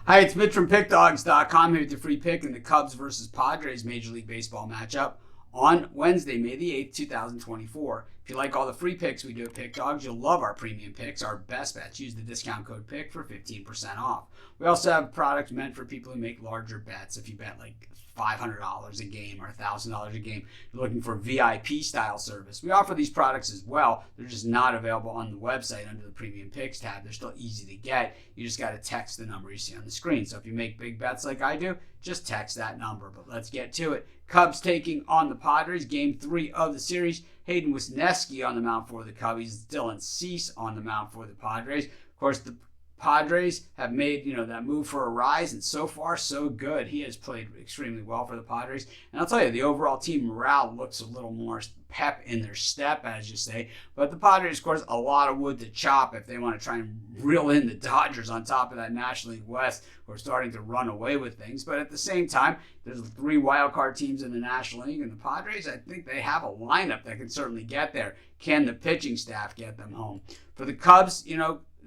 Hi, it's Mitch from Pickdawgz.com here with your free pick in the Cubs versus Padres Major League Baseball matchup on Wednesday, May the 8th, 2024. If you like all the free picks we do at Pickdawgz, you'll love our premium picks, our best bets. Use the discount code PICK for 15% off. We also have products meant for people who make larger bets. If you bet like $500 a game or $1,000 a game, you're looking for VIP style service. We offer these products as well. They're just not available on the website under the premium picks tab. They're still easy to get. You just got to text the number you see on the screen. So if you make big bets like I do, just text that number. But let's get to it. Cubs taking on the Padres, game 3 of the series. Hayden Wesneski on the mound for the Cubbies. Dylan Cease on the mound for the Padres. Of course, the Padres have made, that move for a rise, and so far, so good. He has played extremely well for the Padres. And I'll tell you, the overall team morale looks a little more pep in their step, as you say. But the Padres, of course, a lot of wood to chop if they want to try and reel in the Dodgers on top of that National League West, who are starting to run away with things. But at the same time, there's 3 wildcard teams in the National League, and the Padres, I think they have a lineup that can certainly get there. Can the pitching staff get them home? For the Cubs,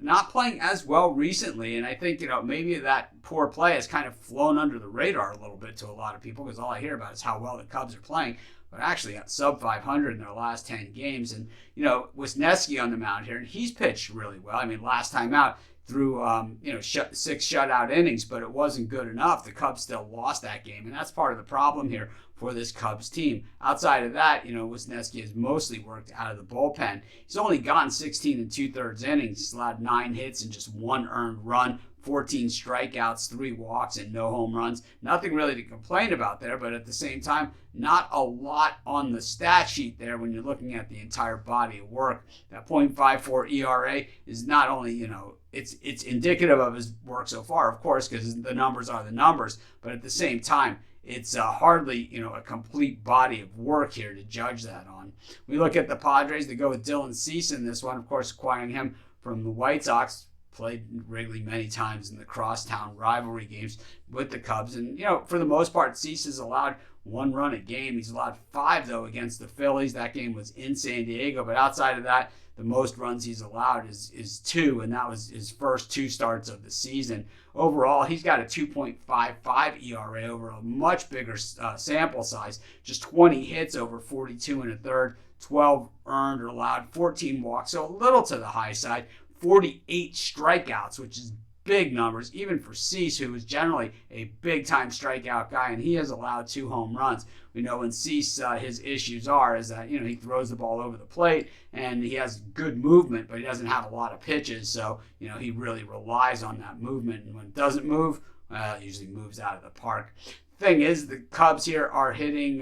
not playing as well recently, and I think maybe that poor play has kind of flown under the radar a little bit to a lot of people, because all I hear about is how well the Cubs are playing, but actually got sub 500 in their last 10 games. And Wesneski on the mound here, and he's pitched really well. I mean, last time out threw 6 shutout innings, but it wasn't good enough. The Cubs still lost that game, and that's part of the problem here for this Cubs team. Outside of that, Wesneski has mostly worked out of the bullpen. He's only gone 16 2/3 innings. He's allowed 9 hits and just 1 earned run, 14 strikeouts, 3 walks, and no home runs. Nothing really to complain about there, but at the same time, not a lot on the stat sheet there when you're looking at the entire body of work. That .54 ERA is not only, it's indicative of his work so far, of course, because the numbers are the numbers, but at the same time, it's hardly, a complete body of work here to judge that on. We look at the Padres. They go with Dylan Cease in this one, of course, acquiring him from the White Sox. Played Wrigley many times in the crosstown rivalry games with the Cubs. And, for the most part, Cease has allowed 1 run a game. He's allowed 5, though, against the Phillies. That game was in San Diego. But outside of that, the most runs he's allowed is 2, and that was his first 2 starts of the season. Overall, he's got a 2.55 ERA over a much bigger sample size. Just 20 hits over 42 1/3, 12 earned or allowed, 14 walks, so a little to the high side. 48 strikeouts, which is big numbers, even for Cease, who is generally a big-time strikeout guy, and he has allowed 2 home runs. We know when Cease, his issues is that, he throws the ball over the plate, and he has good movement, but he doesn't have a lot of pitches, so, he really relies on that movement, and when it doesn't move, well, it usually moves out of the park. Thing is, the Cubs here are hitting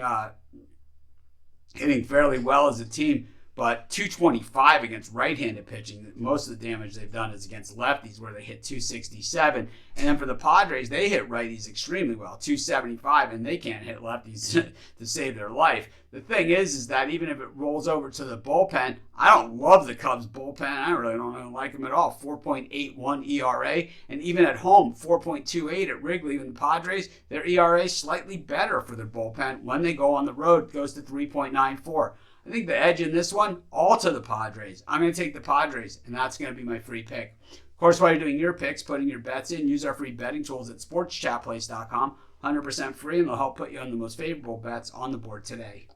fairly well as a team, but .225 against right-handed pitching. Most of the damage they've done is against lefties, where they hit .267. And then for the Padres, they hit righties extremely well, .275, and they can't hit lefties to save their life. The thing is that even if it rolls over to the bullpen, I don't love the Cubs bullpen. I really don't like them at all. 4.81 ERA, and even at home, 4.28 at Wrigley. And the Padres, their ERA is slightly better for their bullpen. When they go on the road, it goes to 3.94. I think the edge in this one, all to the Padres. I'm going to take the Padres, and that's going to be my free pick. Of course, while you're doing your picks, putting your bets in, use our free betting tools at sportschatplace.com. 100% free, and they'll help put you on the most favorable bets on the board today.